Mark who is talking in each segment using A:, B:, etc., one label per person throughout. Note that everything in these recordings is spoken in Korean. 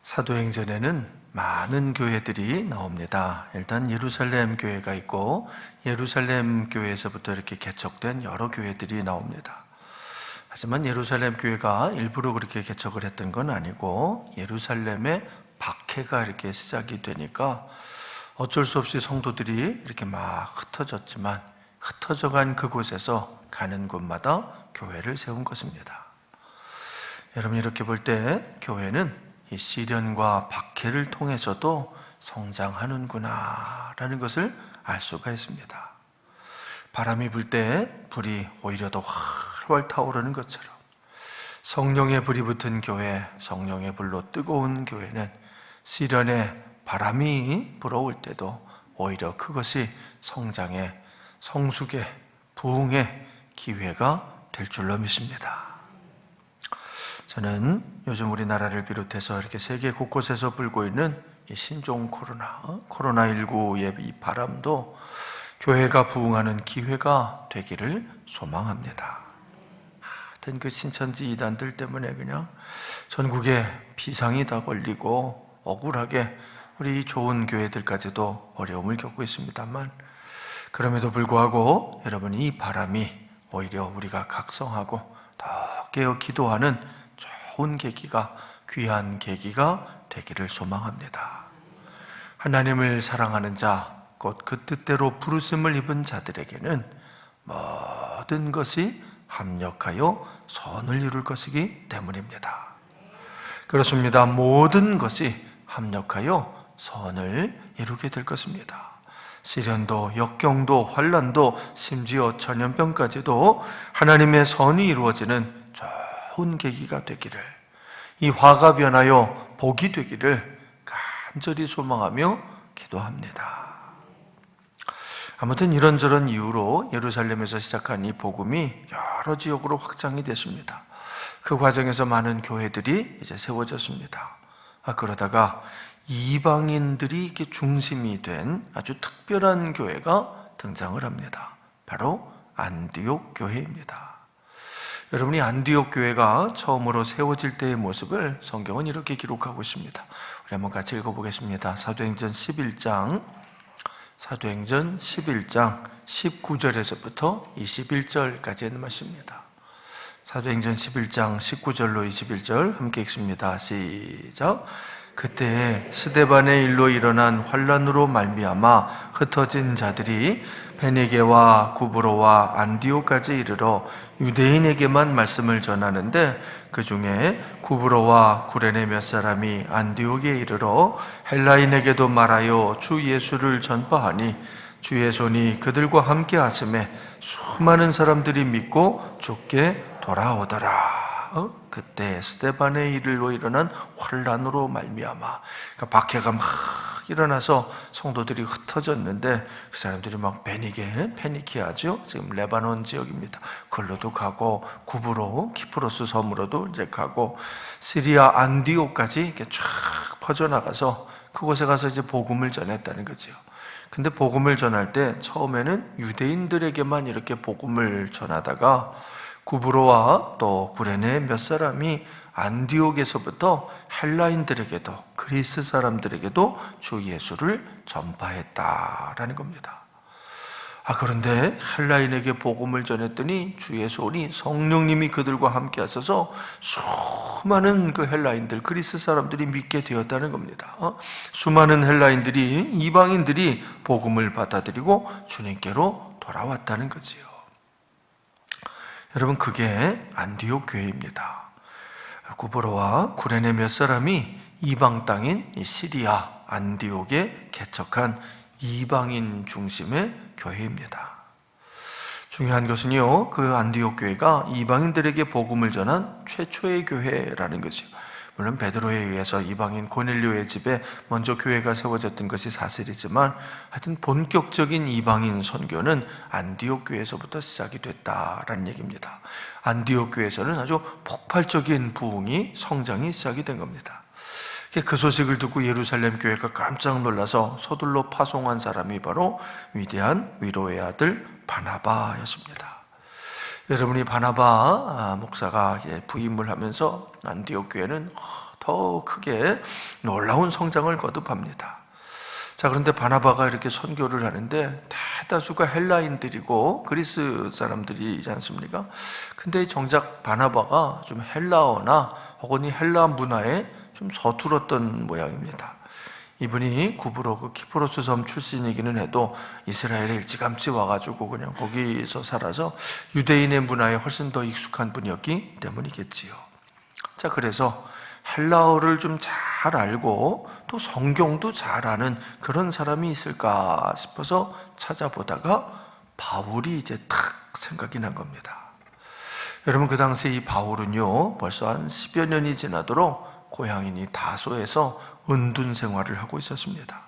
A: 사도행전에는 많은 교회들이 나옵니다. 일단 예루살렘 교회가 있고 예루살렘 교회에서부터 이렇게 개척된 여러 교회들이 나옵니다. 하지만 예루살렘 교회가 일부러 그렇게 개척을 했던 건 아니고 예루살렘에 박해가 이렇게 시작이 되니까 어쩔 수 없이 성도들이 이렇게 막 흩어졌지만 흩어져간 그곳에서 가는 곳마다 교회를 세운 것입니다. 여러분, 이렇게 볼 때 교회는 이 시련과 박해를 통해서도 성장하는구나 라는 것을 알 수가 있습니다. 바람이 불 때 불이 오히려 더 활활 타오르는 것처럼 성령의 불이 붙은 교회, 성령의 불로 뜨거운 교회는 시련에 바람이 불어올 때도 오히려 그것이 성장의, 성숙의, 부흥의 기회가 될 줄로 믿습니다. 저는 요즘 우리나라를 비롯해서 이렇게 세계 곳곳에서 불고 있는 이 신종 코로나19의 이 바람도 교회가 부흥하는 기회가 되기를 소망합니다. 하여튼 그 신천지 이단들 때문에 그냥 전국에 비상이 다 걸리고 억울하게 우리 좋은 교회들까지도 어려움을 겪고 있습니다만, 그럼에도 불구하고 여러분, 이 바람이 오히려 우리가 각성하고 더 깨어 기도하는 좋은 계기가, 귀한 계기가 되기를 소망합니다. 하나님을 사랑하는 자, 곧 그 뜻대로 부르심을 입은 자들에게는 모든 것이 합력하여 선을 이룰 것이기 때문입니다. 그렇습니다. 모든 것이 합력하여 선을 이루게 될 것입니다. 시련도, 역경도, 환난도, 심지어 전염병까지도 하나님의 선이 이루어지는 좋은 계기가 되기를, 이 화가 변하여 복이 되기를 간절히 소망하며 기도합니다. 아무튼 이런저런 이유로 예루살렘에서 시작한 이 복음이 여러 지역으로 확장이 됐습니다. 그 과정에서 많은 교회들이 이제 세워졌습니다. 그러다가 이방인들이 이렇게 중심이 된 아주 특별한 교회가 등장을 합니다. 바로 안디옥 교회입니다. 여러분이 안디옥 교회가 처음으로 세워질 때의 모습을 성경은 이렇게 기록하고 있습니다. 우리 한번 같이 읽어보겠습니다. 사도행전 11장 19절에서부터 21절까지 있는 말씀입니다. 사도행전 11장 19절로 21절 함께 읽습니다. 시작. 그때 스데반의 일로 일어난 환난으로 말미암아 흩어진 자들이 베니게와 구브로와 안디옥까지 이르러 유대인에게만 말씀을 전하는데, 그 중에 구브로와 구레네 몇 사람이 안디옥에 이르러 헬라인에게도 말하여 주 예수를 전파하니 주의 손이 그들과 함께 하심에 수많은 사람들이 믿고 주께 돌아오더라. 그때 스데반의 일로 일어난 환난으로 말미암아, 그러니까 박해가 막 일어나서 성도들이 흩어졌는데 그 사람들이 막 페니키아죠. 지금 레바논 지역입니다. 그걸로도 가고 구브로, 키프로스 섬으로도 이제 가고 시리아 안디옥까지 이렇게 쫙 퍼져나가서 그곳에 가서 이제 복음을 전했다는 거죠. 근데 복음을 전할 때 처음에는 유대인들에게만 이렇게 복음을 전하다가 구브로와 또 구레네 몇 사람이 안디옥에서부터 헬라인들에게도, 그리스 사람들에게도 주 예수를 전파했다라는 겁니다. 그런데 헬라인에게 복음을 전했더니 주의 손이, 성령님이 그들과 함께 하셔서 수많은 그 헬라인들, 그리스 사람들이 믿게 되었다는 겁니다. 수많은 헬라인들이, 이방인들이 복음을 받아들이고 주님께로 돌아왔다는 거지요. 여러분, 그게 안디옥 교회입니다. 구브로와 구레네 몇 사람이 이방 땅인 시리아 안디옥에 개척한 이방인 중심의 교회입니다. 중요한 것은요, 그 안디옥 교회가 이방인들에게 복음을 전한 최초의 교회라는 것이요. 물론 베드로에 의해서 이방인 고넬료의 집에 먼저 교회가 세워졌던 것이 사실이지만, 하여튼 본격적인 이방인 선교는 안디옥 교회에서부터 시작이 됐다라는 얘기입니다. 안디옥 교회에서는 아주 폭발적인 부흥이, 성장이 시작이 된 겁니다. 그 소식을 듣고 예루살렘 교회가 깜짝 놀라서 서둘러 파송한 사람이 바로 위대한 위로의 아들 바나바였습니다. 여러분이 바나바 목사가 부임을 하면서 안디옥 교회는 더 크게 놀라운 성장을 거듭합니다. 자, 그런데 바나바가 이렇게 선교를 하는데 대다수가 헬라인들이고 그리스 사람들이지 않습니까? 근데 정작 바나바가 좀 헬라어나 혹은 이 헬라 문화에 좀 서툴었던 모양입니다. 이분이 구브로 그 키프로스 섬 출신이기는 해도 이스라엘에 일찌감치 와가지고 그냥 거기서 살아서 유대인의 문화에 훨씬 더 익숙한 분이었기 때문이겠지요. 자, 그래서 헬라어를 좀 잘 알고 또 성경도 잘 아는 그런 사람이 있을까 싶어서 찾아보다가 바울이 이제 탁 생각이 난 겁니다. 여러분, 그 당시 이 바울은요 벌써 한 10여 년이 지나도록 고향인 이 다소에서 은둔 생활을 하고 있었습니다.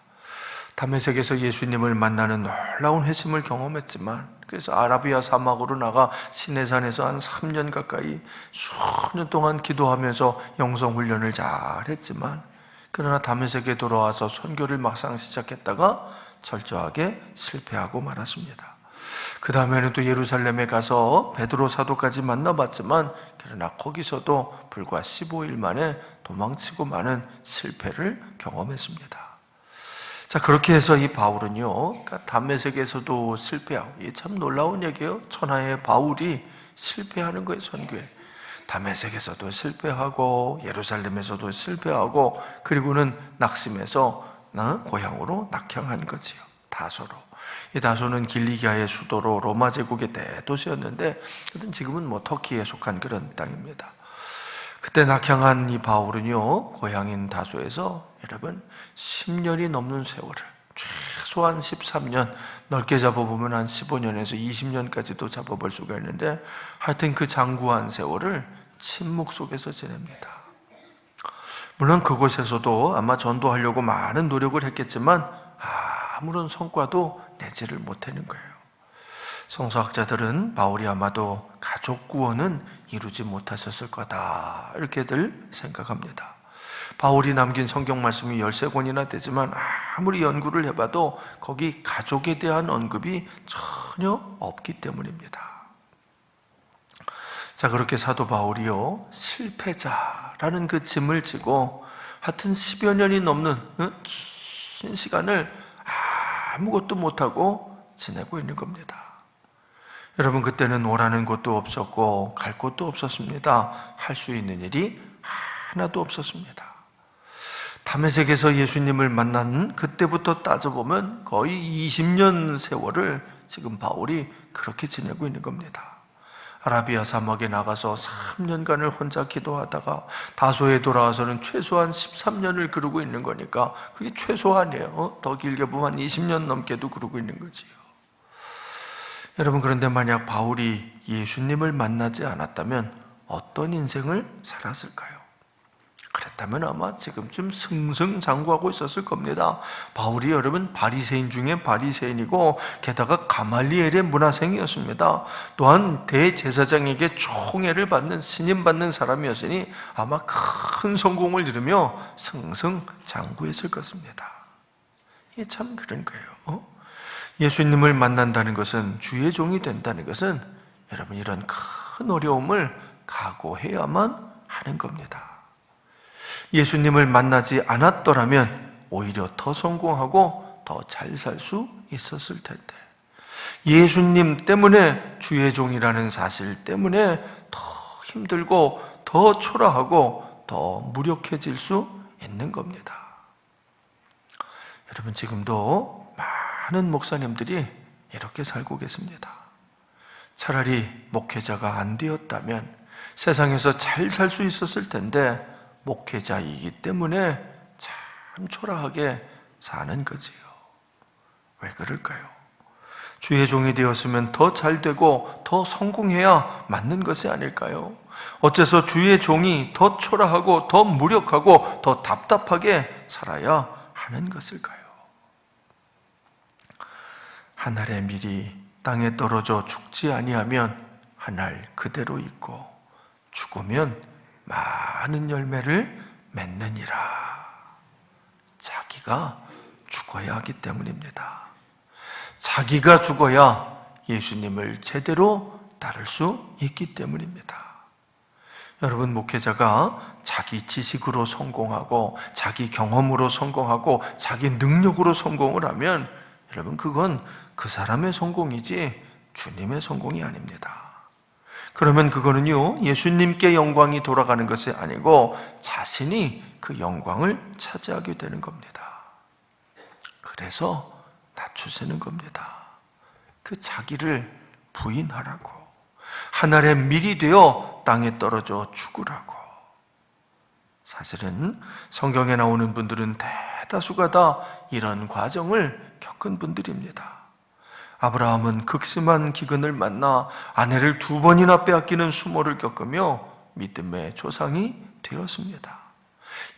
A: 다메섹에서 예수님을 만나는 놀라운 회심을 경험했지만, 그래서 아라비아 사막으로 나가 시내산에서 한 3년 가까이 수년 동안 기도하면서 영성훈련을 잘 했지만, 그러나 다메섹에 돌아와서 선교를 막상 시작했다가 철저하게 실패하고 말았습니다. 그 다음에는 또 예루살렘에 가서 베드로 사도까지 만나봤지만, 그러나 거기서도 불과 15일 만에 도망치고 마는 실패를 경험했습니다. 자, 그렇게 해서 이 바울은요, 다메섹에서도 실패하고, 이게 참 놀라운 얘기예요. 천하의 바울이 실패하는 거예요, 선교에. 다메섹에서도 실패하고 예루살렘에서도 실패하고, 그리고는 낙심해서 고향으로 낙향한 거지요. 다소로. 이 다소는 길리기아의 수도로 로마 제국의 대도시였는데, 지금은 뭐 터키에 속한 그런 땅입니다. 그때 낙향한 이 바울은요, 고향인 다소에서 여러분 10년이 넘는 세월을, 최소한 13년, 넓게 잡아보면 한 15년에서 20년까지도 잡아볼 수가 있는데, 하여튼 그 장구한 세월을 침묵 속에서 지냅니다. 물론 그곳에서도 아마 전도하려고 많은 노력을 했겠지만 아무런 성과도 내지를 못하는 거예요. 성서학자들은 바울이 아마도 가족 구원은 이루지 못하셨을 거다, 이렇게들 생각합니다. 바울이 남긴 성경 말씀이 13권이나 되지만 아무리 연구를 해봐도 거기 가족에 대한 언급이 전혀 없기 때문입니다. 자, 그렇게 사도 바울이요, 실패자라는 그 짐을 지고 하여튼 10여 년이 넘는 긴 시간을 아무것도 못하고 지내고 있는 겁니다. 여러분, 그때는 오라는 곳도 없었고 갈 곳도 없었습니다. 할 수 있는 일이 하나도 없었습니다. 다메섹에서 예수님을 만난 그때부터 따져보면 거의 20년 세월을 지금 바울이 그렇게 지내고 있는 겁니다. 아라비아 사막에 나가서 3년간을 혼자 기도하다가 다소에 돌아와서는 최소한 13년을 그러고 있는 거니까 그게 최소한이에요. 더 길게 보면 한 20년 넘게도 그러고 있는 거지요. 여러분, 그런데 만약 바울이 예수님을 만나지 않았다면 어떤 인생을 살았을까요? 그랬다면 아마 지금쯤 승승장구하고 있었을 겁니다. 바울이 여러분 바리새인 중에 바리새인이고 게다가 가말리엘의 문화생이었습니다. 또한 대제사장에게 총애를 받는, 신임받는 사람이었으니 아마 큰 성공을 이루며 승승장구했을 것입니다. 이게 참 그런 거예요. 예수님을 만난다는 것은, 주의 종이 된다는 것은 여러분 이런 큰 어려움을 각오해야만 하는 겁니다. 예수님을 만나지 않았더라면 오히려 더 성공하고 더 잘 살 수 있었을 텐데, 예수님 때문에, 주의 종이라는 사실 때문에 더 힘들고 더 초라하고 더 무력해질 수 있는 겁니다. 여러분, 지금도 많은 목사님들이 이렇게 살고 계십니다. 차라리 목회자가 안 되었다면 세상에서 잘 살 수 있었을 텐데 목회자이기 때문에 참 초라하게 사는 거지요. 왜 그럴까요? 주의 종이 되었으면 더 잘 되고 더 성공해야 맞는 것이 아닐까요? 어째서 주의 종이 더 초라하고 더 무력하고 더 답답하게 살아야 하는 것일까요? 하늘의 밀이 땅에 떨어져 죽지 아니하면 하늘 그대로 있고 죽으면 많은 열매를 맺느니라. 자기가 죽어야 하기 때문입니다. 자기가 죽어야 예수님을 제대로 따를 수 있기 때문입니다. 여러분, 목회자가 자기 지식으로 성공하고 자기 경험으로 성공하고 자기 능력으로 성공을 하면 여러분, 그건 그 사람의 성공이지 주님의 성공이 아닙니다. 그러면 그거는요, 예수님께 영광이 돌아가는 것이 아니고 자신이 그 영광을 차지하게 되는 겁니다. 그래서 낮추시는 겁니다. 그 자기를 부인하라고, 하늘의 밀이 되어 땅에 떨어져 죽으라고. 사실은 성경에 나오는 분들은 대다수가 다 이런 과정을 겪은 분들입니다. 아브라함은 극심한 기근을 만나 아내를 2번이나 빼앗기는 수모를 겪으며 믿음의 조상이 되었습니다.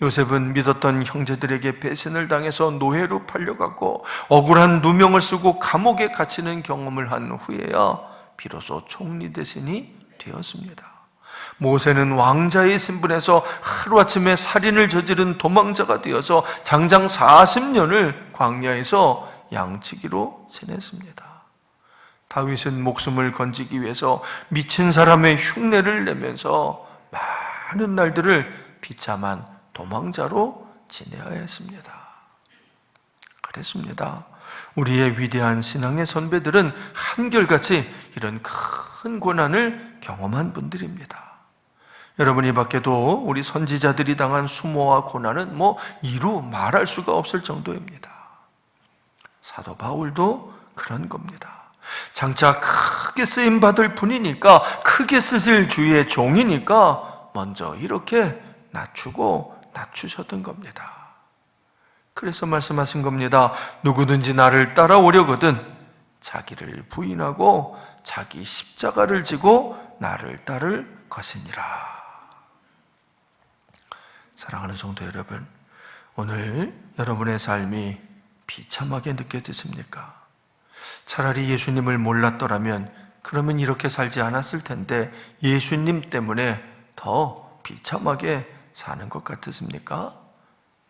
A: 요셉은 믿었던 형제들에게 배신을 당해서 노예로 팔려갔고 억울한 누명을 쓰고 감옥에 갇히는 경험을 한 후에야 비로소 총리 대신이 되었습니다. 모세는 왕자의 신분에서 하루아침에 살인을 저지른 도망자가 되어서 장장 40년을 광야에서 양치기로 지냈습니다. 다윗은 목숨을 건지기 위해서 미친 사람의 흉내를 내면서 많은 날들을 비참한 도망자로 지내야 했습니다. 그랬습니다. 우리의 위대한 신앙의 선배들은 한결같이 이런 큰 고난을 경험한 분들입니다. 여러분, 이 밖에도 우리 선지자들이 당한 수모와 고난은 이루 말할 수가 없을 정도입니다. 사도 바울도 그런 겁니다. 장차 크게 쓰임받을 분이니까, 크게 쓰실 주의 종이니까 먼저 이렇게 낮추셨던 겁니다. 그래서 말씀하신 겁니다. 누구든지 나를 따라오려거든 자기를 부인하고 자기 십자가를 지고 나를 따를 것이니라. 사랑하는 성도 여러분, 오늘 여러분의 삶이 비참하게 느껴지십니까? 차라리 예수님을 몰랐더라면 그러면 이렇게 살지 않았을 텐데 예수님 때문에 더 비참하게 사는 것 같으십니까?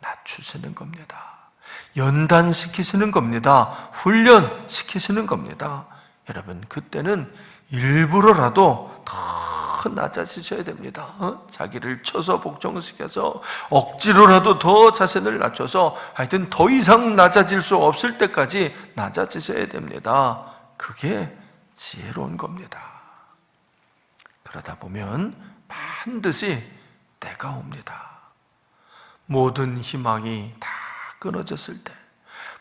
A: 낮추시는 겁니다. 연단시키시는 겁니다. 훈련시키시는 겁니다. 여러분, 그때는 일부러라도 더 낮아지셔야 됩니다. 자기를 쳐서 복종시켜서 억지로라도 더 자신을 낮춰서 하여튼 더 이상 낮아질 수 없을 때까지 낮아지셔야 됩니다. 그게 지혜로운 겁니다. 그러다 보면 반드시 때가 옵니다. 모든 희망이 다 끊어졌을 때,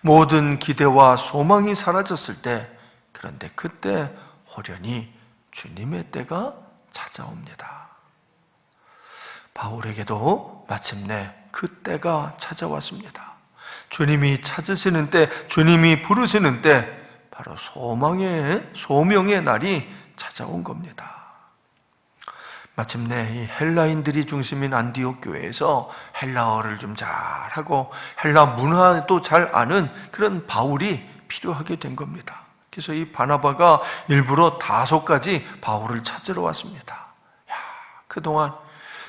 A: 모든 기대와 소망이 사라졌을 때, 그런데 그때 호련히 주님의 때가 찾아옵니다. 바울에게도 마침내 그 때가 찾아왔습니다. 주님이 찾으시는 때, 주님이 부르시는 때, 바로 소명의 날이 찾아온 겁니다. 마침내 이 헬라인들이 중심인 안디옥 교회에서 헬라어를 좀 잘하고 헬라 문화도 잘 아는 그런 바울이 필요하게 된 겁니다. 그래서 이 바나바가 일부러 다소까지 바울을 찾으러 왔습니다. 그동안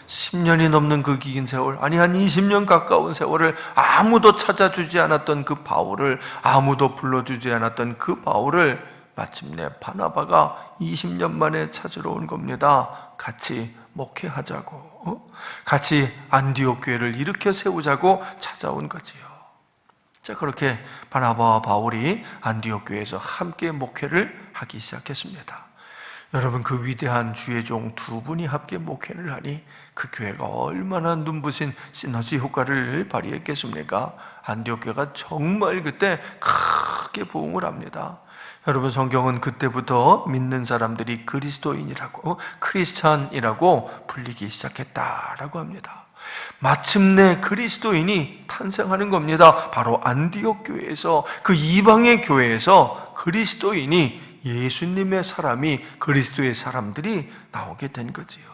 A: 10년이 넘는 그 긴 세월, 아니 한 20년 가까운 세월을 아무도 찾아주지 않았던 그 바울을, 아무도 불러주지 않았던 그 바울을 마침내 바나바가 20년 만에 찾으러 온 겁니다. 같이 목회하자고, 같이 안디옥 교회를 일으켜 세우자고 찾아온 거지요. 자, 그렇게 바나바와 바울이 안디옥 교회에서 함께 목회를 하기 시작했습니다. 여러분, 그 위대한 주의 종 2분이 함께 목회를 하니 그 교회가 얼마나 눈부신 시너지 효과를 발휘했겠습니까? 안디옥 교회가 정말 그때 크게 부흥을 합니다. 여러분, 성경은 그때부터 믿는 사람들이 그리스도인이라고, 크리스찬이라고 불리기 시작했다라고 합니다. 마침내 그리스도인이 탄생하는 겁니다. 바로 안디옥 교회에서, 그 이방의 교회에서 그리스도인이, 예수님의 사람이, 그리스도의 사람들이 나오게 된 거지요.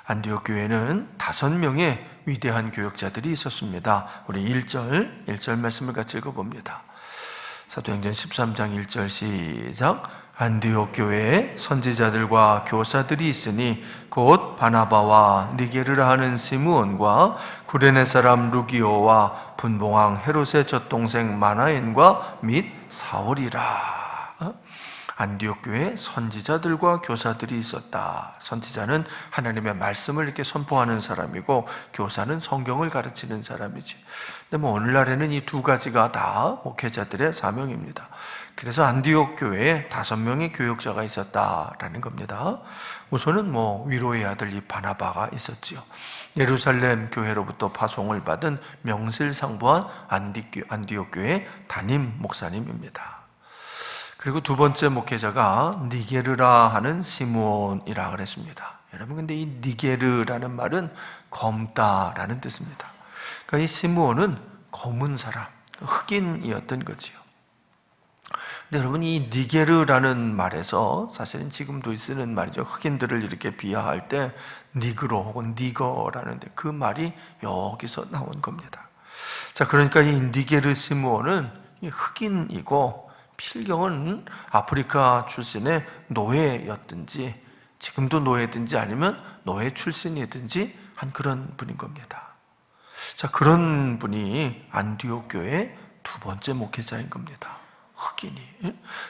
A: 안디옥 교회는 5명의 위대한 교역자들이 있었습니다. 우리 1절 말씀을 같이 읽어봅니다. 사도행전 13장 1절 시작. 안디옥 교회에 선지자들과 교사들이 있으니 곧 바나바와 니게르라 하는 시므온과 구레네 사람 루기오와 분봉왕 헤롯의 젖동생 마나엔과 및 사울이라. 안디옥 교회에 선지자들과 교사들이 있었다. 선지자는 하나님의 말씀을 이렇게 선포하는 사람이고 교사는 성경을 가르치는 사람이지. 근데 뭐 오늘날에는 이 두 가지가 다 목회자들의 사명입니다. 그래서 안디옥 교회에 5명의 교역자가 있었다라는 겁니다. 우선은 뭐 위로의 아들 이 바나바가 있었지요. 예루살렘 교회로부터 파송을 받은 명실상부한 안디옥 교회 담임 목사님입니다. 그리고 두 번째 목회자가 니게르라 하는 시므온이라 그랬습니다. 여러분, 근데 이 니게르라는 말은 검다라는 뜻입니다. 그러니까 이 시므온은 검은 사람, 흑인이었던 거지요. 근데 여러분, 이 니게르라는 말에서 사실은 지금도 쓰는 말이죠. 흑인들을 이렇게 비하할 때 니그로 혹은 니거라는데 그 말이 여기서 나온 겁니다. 자, 그러니까 이 니게르 시므온은 흑인이고 필경은 아프리카 출신의 노예였든지 지금도 노예든지 아니면 노예 출신이든지 한 그런 분인 겁니다. 자, 그런 분이 안디옥 교회의 두 번째 목회자인 겁니다. 흑인이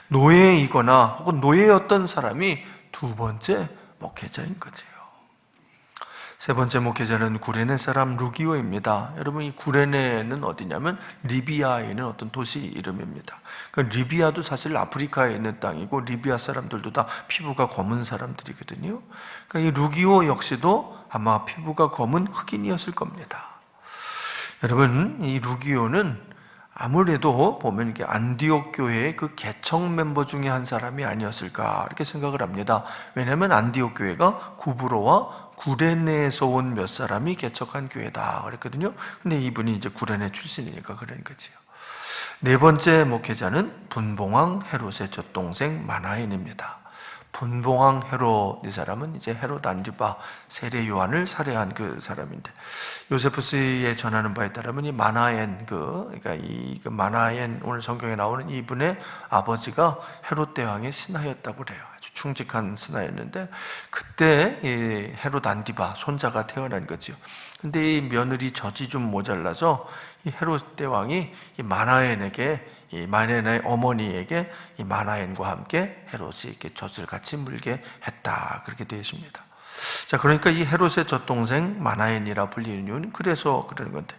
A: 노예이거나 혹은 노예였던 사람이 두 번째 목회자인 거지요. 세 번째 목회자는 구레네 사람 루기오입니다. 여러분, 이 구레네는 어디냐면 리비아에 있는 어떤 도시 이름입니다. 그러니까 리비아도 사실 아프리카에 있는 땅이고 리비아 사람들도 다 피부가 검은 사람들이거든요. 그러니까 이 루기오 역시도 아마 피부가 검은 흑인이었을 겁니다. 여러분, 이 루기오는 아무래도 보면 이게 안디옥 교회의 그 개척 멤버 중에 한 사람이 아니었을까 이렇게 생각을 합니다. 왜냐하면 안디옥 교회가 구브로와 구레네에서 온 몇 사람이 개척한 교회다 그랬거든요. 근데 이분이 이제 구레네 출신이니까 그런 거지요. 네 번째 목회자는 분봉왕 헤롯의 젖동생 마나엔입니다. 분봉왕 헤롯, 이 사람은 이제 헤롯 안디바 세례 요한을 살해한 그 사람인데, 요세푸스에 전하는 바에 따르면 이 마나엔 그러니까 이 마나엔, 오늘 성경에 나오는 이분의 아버지가 헤롯 대왕의 신하였다고 그래요. 아주 충직한 신하였는데 그때 이 헤롯 안디바 손자가 태어난 거죠. 근데 이 며느리 젖이 좀 모자라서 이 헤롯 대왕이 이 마나엔에게, 이 마나엔의 어머니에게 이 마나엔과 함께 헤롯이 이렇게 젖을 같이 물게 했다, 그렇게 되어 있습니다. 자, 그러니까 이 헤롯의 젖동생 마나엔이라 불리는 이유는 그래서 그러는 건데,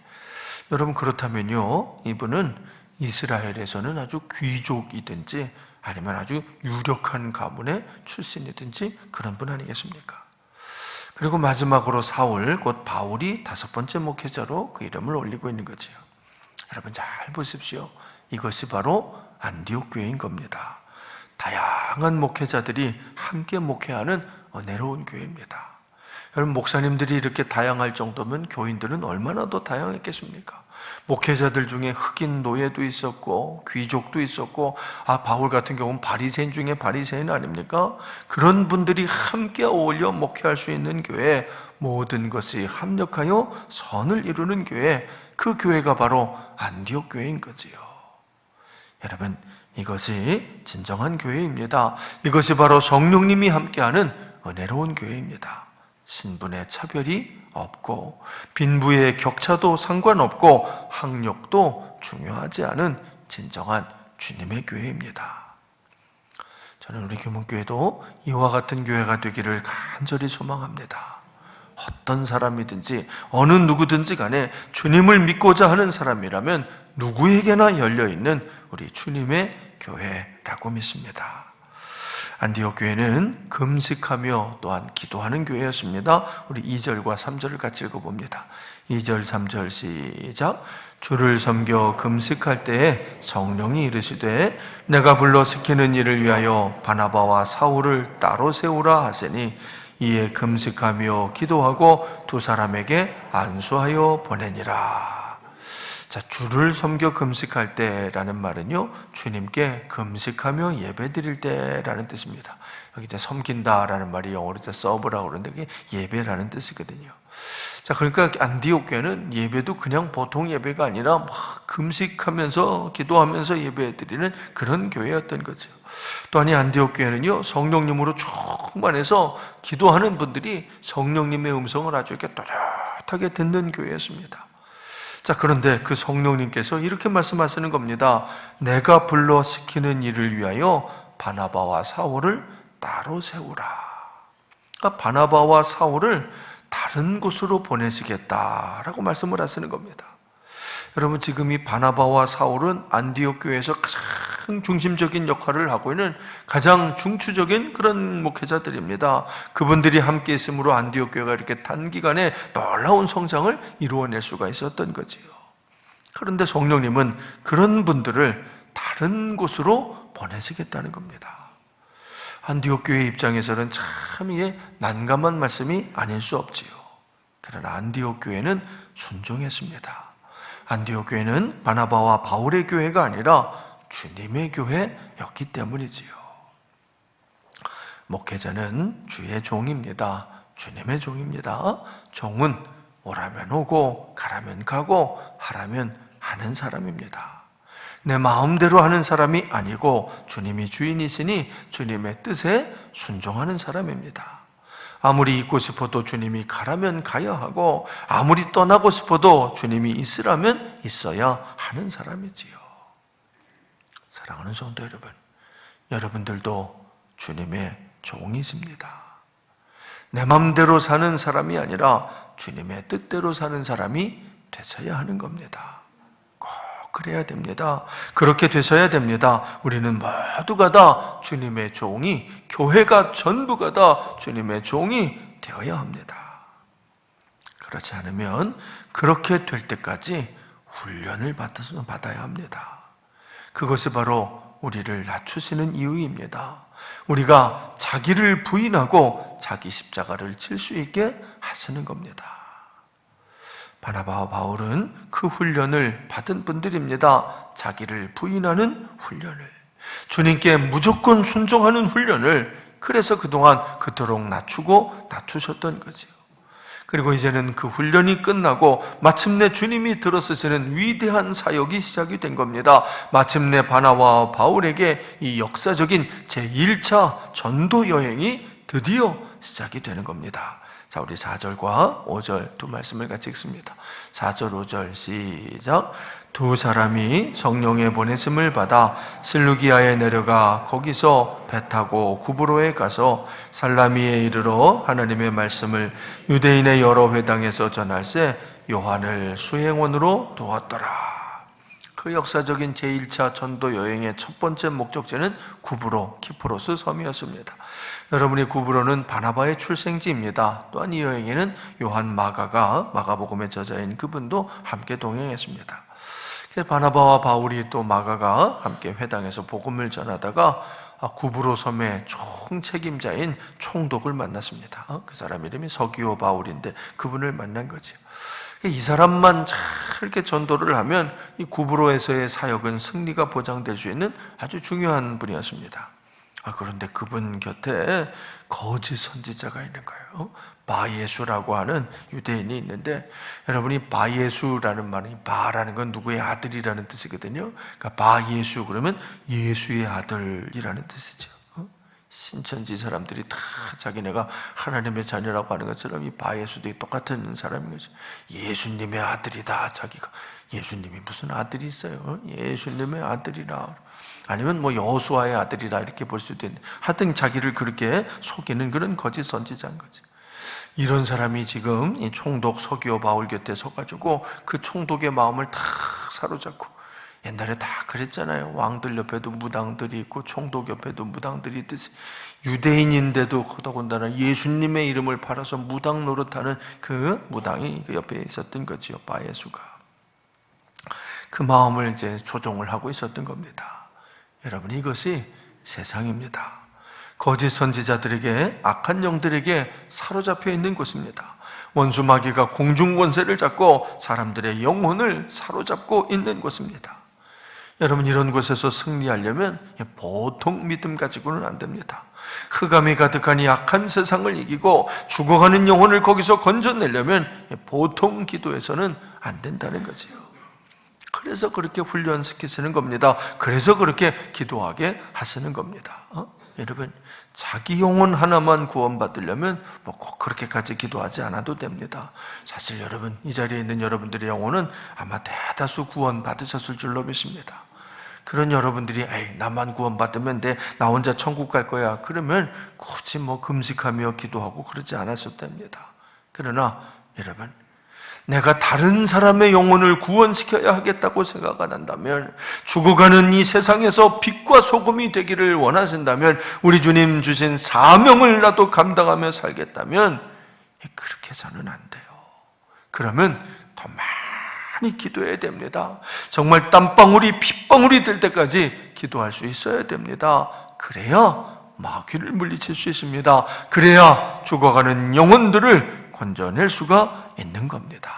A: 여러분, 그렇다면요, 이분은 이스라엘에서는 아주 귀족이든지 아니면 아주 유력한 가문의 출신이든지 그런 분 아니겠습니까? 그리고 마지막으로 사울, 곧 바울이 5번째 목회자로 그 이름을 올리고 있는 거지요. 여러분, 잘 보십시오. 이것이 바로 안디옥 교회인 겁니다. 다양한 목회자들이 함께 목회하는 은혜로운 교회입니다. 여러분, 목사님들이 이렇게 다양할 정도면 교인들은 얼마나 더 다양했겠습니까? 목회자들 중에 흑인 노예도 있었고 귀족도 있었고, 바울 같은 경우는 바리새인 중에 바리새인 아닙니까? 그런 분들이 함께 어울려 목회할 수 있는 교회, 모든 것이 합력하여 선을 이루는 교회, 그 교회가 바로 안디옥 교회인 거지요. 여러분, 이것이 진정한 교회입니다. 이것이 바로 성령님이 함께하는 은혜로운 교회입니다. 신분의 차별이 없고 빈부의 격차도 상관없고 학력도 중요하지 않은 진정한 주님의 교회입니다. 저는 우리 교문교회도 이와 같은 교회가 되기를 간절히 소망합니다. 어떤 사람이든지 어느 누구든지 간에 주님을 믿고자 하는 사람이라면 누구에게나 열려있는 우리 주님의 교회라고 믿습니다. 안디옥 교회는 금식하며 또한 기도하는 교회였습니다. 우리 2절과 3절을 같이 읽어봅니다. 2절 3절 시작. 주를 섬겨 금식할 때에 성령이 이르시되 내가 불러 시키는 일을 위하여 바나바와 사울을 따로 세우라 하시니 이에 금식하며 기도하고 두 사람에게 안수하여 보내니라. 자, 주를 섬겨 금식할 때라는 말은요, 주님께 금식하며 예배드릴 때라는 뜻입니다. 여기 이제 섬긴다라는 말이 영어로 서브라고 그러는데 그게 예배라는 뜻이거든요. 자, 그러니까 안디옥 교회는 예배도 그냥 보통 예배가 아니라 막 금식하면서 기도하면서 예배드리는 그런 교회였던 거죠. 또한 이 안디옥 교회는요, 성령님으로 충만해서 기도하는 분들이 성령님의 음성을 아주 이렇게 또렷하게 듣는 교회였습니다. 자, 그런데 그 성령님께서 이렇게 말씀하시는 겁니다. 내가 불러 시키는 일을 위하여 바나바와 사울을 따로 세우라. 그러니까 바나바와 사울을 다른 곳으로 보내시겠다라고 말씀을 하시는 겁니다. 여러분, 지금 이 바나바와 사울은 안디옥 교회에서 가장 중심적인 역할을 하고 있는 가장 중추적인 그런 목회자들입니다. 그분들이 함께 있으므로 안디옥 교회가 이렇게 단기간에 놀라운 성장을 이루어낼 수가 있었던 거지요. 그런데 성령님은 그런 분들을 다른 곳으로 보내시겠다는 겁니다. 안디옥 교회 입장에서는 참 이게 난감한 말씀이 아닐 수 없지요. 그러나 안디옥 교회는 순종했습니다. 안디옥 교회는 바나바와 바울의 교회가 아니라 주님의 교회였기 때문이지요. 목회자는 주의 종입니다. 주님의 종입니다. 종은 오라면 오고 가라면 가고 하라면 하는 사람입니다. 내 마음대로 하는 사람이 아니고 주님이 주인이시니 주님의 뜻에 순종하는 사람입니다. 아무리 있고 싶어도 주님이 가라면 가야 하고 아무리 떠나고 싶어도 주님이 있으라면 있어야 하는 사람이지요. 사랑하는 성도 여러분, 여러분들도 주님의 종이십니다. 내 맘대로 사는 사람이 아니라 주님의 뜻대로 사는 사람이 되셔야 하는 겁니다. 꼭 그래야 됩니다. 그렇게 되셔야 됩니다. 우리는 모두가 다 주님의 종이, 교회가 전부가 다 주님의 종이 되어야 합니다. 그렇지 않으면 그렇게 될 때까지 훈련을 받아야 합니다. 그것이 바로 우리를 낮추시는 이유입니다. 우리가 자기를 부인하고 자기 십자가를 질 수 있게 하시는 겁니다. 바나바와 바울은 그 훈련을 받은 분들입니다. 자기를 부인하는 훈련을, 주님께 무조건 순종하는 훈련을, 그래서 그동안 그토록 낮추셨던 거지요. 그리고 이제는 그 훈련이 끝나고 마침내 주님이 들어서시는 위대한 사역이 시작이 된 겁니다. 마침내 바나바와 바울에게 이 역사적인 제1차 전도 여행이 드디어 시작이 되는 겁니다. 자, 우리 4절과 5절 두 말씀을 같이 읽습니다. 4절, 5절 시작. 두 사람이 성령의 보내심을 받아 실루기아에 내려가 거기서 배 타고 구브로에 가서 살라미에 이르러 하나님의 말씀을 유대인의 여러 회당에서 전할세 요한을 수행원으로 두었더라. 그 역사적인 제1차 전도 여행의 첫 번째 목적지는 구브로, 키프로스 섬이었습니다. 여러분이 구브로는 바나바의 출생지입니다. 또한 이 여행에는 요한 마가가 마가복음의 저자인 그분도 함께 동행했습니다. 바나바와 바울이 또 마가가 함께 회당에서 복음을 전하다가 구브로 섬의 총책임자인 총독을 만났습니다. 그 사람 이름이 서기오 바울인데 그분을 만난 거죠. 이 사람만 잘 이렇게 전도를 하면 이 구브로에서의 사역은 승리가 보장될 수 있는 아주 중요한 분이었습니다. 그런데 그분 곁에 거짓 선지자가 있는 거예요. 바예수라고 하는 유대인이 있는데, 여러분이 바예수라는 말은, 바라는 건 누구의 아들이라는 뜻이거든요. 그러니까 바예수 그러면 예수의 아들이라는 뜻이죠. 신천지 사람들이 다 자기네가 하나님의 자녀라고 하는 것처럼 이 바예수도 똑같은 사람인 거죠. 예수님의 아들이다. 자기가 예수님이 무슨 아들이 있어요? 예수님의 아들이라. 아니면 뭐 여호수아의 아들이라 이렇게 볼 수도 있는데, 하여튼 자기를 그렇게 속이는 그런 거짓 선지자인 거죠. 이런 사람이 지금 이 총독 서기오 바울 곁에 서가지고 그 총독의 마음을 다 사로잡고, 옛날에 다 그랬잖아요. 왕들 옆에도 무당들이 있고 총독 옆에도 무당들이 있듯이 유대인인데도 더군다나 예수님의 이름을 팔아서 무당 노릇하는 그 무당이 그 옆에 있었던 거지요. 바예수가 그 마음을 이제 조종을 하고 있었던 겁니다. 여러분, 이것이 세상입니다. 거짓 선지자들에게, 악한 영들에게 사로잡혀 있는 곳입니다. 원수 마귀가 공중 권세를 잡고 사람들의 영혼을 사로잡고 있는 곳입니다. 여러분, 이런 곳에서 승리하려면 보통 믿음 가지고는 안 됩니다. 흑암이 가득한 이 악한 세상을 이기고 죽어가는 영혼을 거기서 건져내려면 보통 기도에서는 안 된다는 거지요. 그래서 그렇게 훈련시키시는 겁니다. 그래서 그렇게 기도하게 하시는 겁니다. 여러분, 자기 영혼 하나만 구원받으려면 꼭 그렇게까지 기도하지 않아도 됩니다. 사실 여러분, 이 자리에 있는 여러분들의 영혼은 아마 대다수 구원받으셨을 줄로 믿습니다. 그런 여러분들이 에이, 나만 구원받으면 돼, 나 혼자 천국 갈 거야, 그러면 굳이 금식하며 기도하고 그러지 않았어도 됩니다. 그러나 여러분, 내가 다른 사람의 영혼을 구원시켜야 하겠다고 생각 안 한다면, 죽어가는 이 세상에서 빛과 소금이 되기를 원하신다면, 우리 주님 주신 사명을 나도 감당하며 살겠다면 그렇게 해서는 안 돼요. 그러면 더 많이 기도해야 됩니다. 정말 땀방울이 핏방울이 될 때까지 기도할 수 있어야 됩니다. 그래야 마귀를 물리칠 수 있습니다. 그래야 죽어가는 영혼들을 건져낼 수가 있는 겁니다.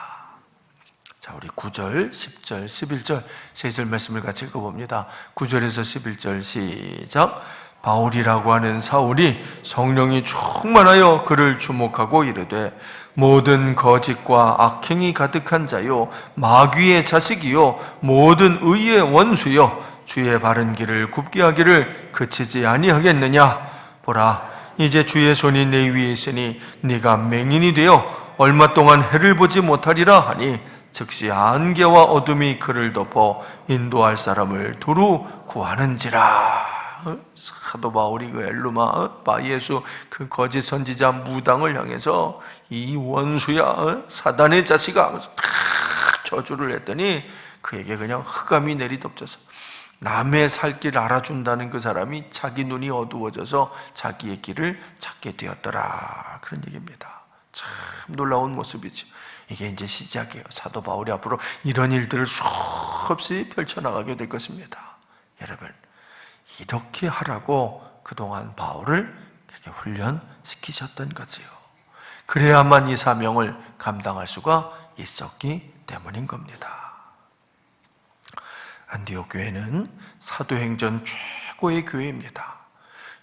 A: 자, 우리 9절, 10절, 11절 세 절 말씀을 같이 읽어봅니다. 9절에서 11절 시작. 바울이라고 하는 사울이 성령이 충만하여 그를 주목하고 이르되, 모든 거짓과 악행이 가득한 자요, 마귀의 자식이요, 모든 의의 원수요, 주의 바른 길을 굽게 하기를 그치지 아니하겠느냐. 보라, 이제 주의 손이 내 위에 있으니 네가 맹인이 되어 얼마 동안 해를 보지 못하리라 하니, 즉시 안개와 어둠이 그를 덮어 인도할 사람을 두루 구하는지라. 사도 바울이 그 엘루마 바예수 그 거짓 선지자 무당을 향해서 이 원수야, 사단의 자식아, 저주를 했더니 그에게 그냥 흑암이 내리덮쳐서 남의 살 길 알아준다는 그 사람이 자기 눈이 어두워져서 자기의 길을 찾게 되었더라, 그런 얘기입니다. 참 놀라운 모습이죠. 이게 이제 시작이에요. 사도 바울이 앞으로 이런 일들을 수없이 펼쳐나가게 될 것입니다. 여러분, 이렇게 하라고 그동안 바울을 그렇게 훈련시키셨던 거지요. 그래야만 이 사명을 감당할 수가 있었기 때문인 겁니다. 안디옥 교회는 사도행전 최고의 교회입니다.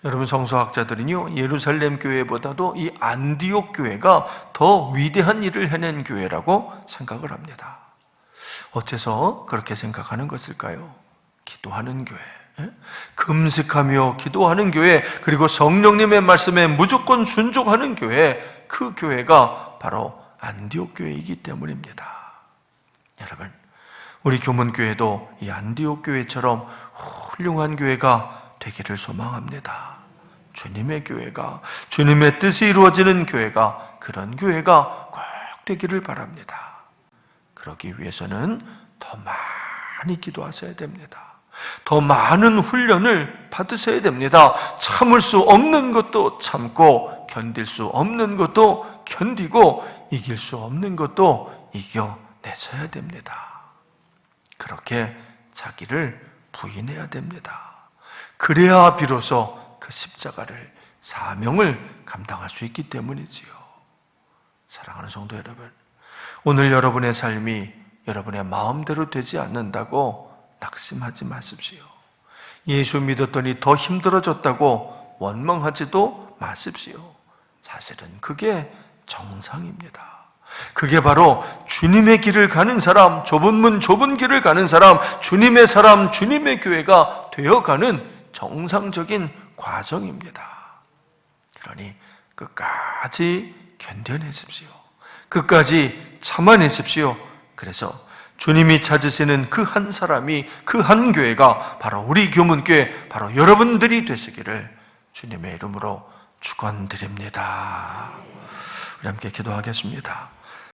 A: 여러분, 성서학자들은요, 예루살렘 교회보다도 이 안디옥 교회가 더 위대한 일을 해낸 교회라고 생각을 합니다. 어째서 그렇게 생각하는 것일까요? 기도하는 교회, 금식하며 기도하는 교회, 그리고 성령님의 말씀에 무조건 순종하는 교회, 그 교회가 바로 안디옥 교회이기 때문입니다. 여러분, 우리 교문교회도 이 안디옥 교회처럼 훌륭한 교회가 되기를 소망합니다. 주님의 교회가, 주님의 뜻이 이루어지는 교회가, 그런 교회가 꼭 되기를 바랍니다. 그러기 위해서는 더 많이 기도하셔야 됩니다. 더 많은 훈련을 받으셔야 됩니다. 참을 수 없는 것도 참고, 견딜 수 없는 것도 견디고, 이길 수 없는 것도 이겨내셔야 됩니다. 그렇게 자기를 부인해야 됩니다. 그래야 비로소 그 십자가를, 사명을 감당할 수 있기 때문이지요. 사랑하는 성도 여러분, 오늘 여러분의 삶이 여러분의 마음대로 되지 않는다고 낙심하지 마십시오. 예수 믿었더니 더 힘들어졌다고 원망하지도 마십시오. 사실은 그게 정상입니다. 그게 바로 주님의 길을 가는 사람, 좁은 문 좁은 길을 가는 사람, 주님의 사람, 주님의 교회가 되어가는 정상적인 과정입니다. 그러니 끝까지 견뎌내십시오. 끝까지 참아내십시오. 그래서 주님이 찾으시는 그 한 사람이, 그 한 교회가 바로 우리 교문교회, 바로 여러분들이 되시기를 주님의 이름으로 축원드립니다. 우리 함께 기도하겠습니다.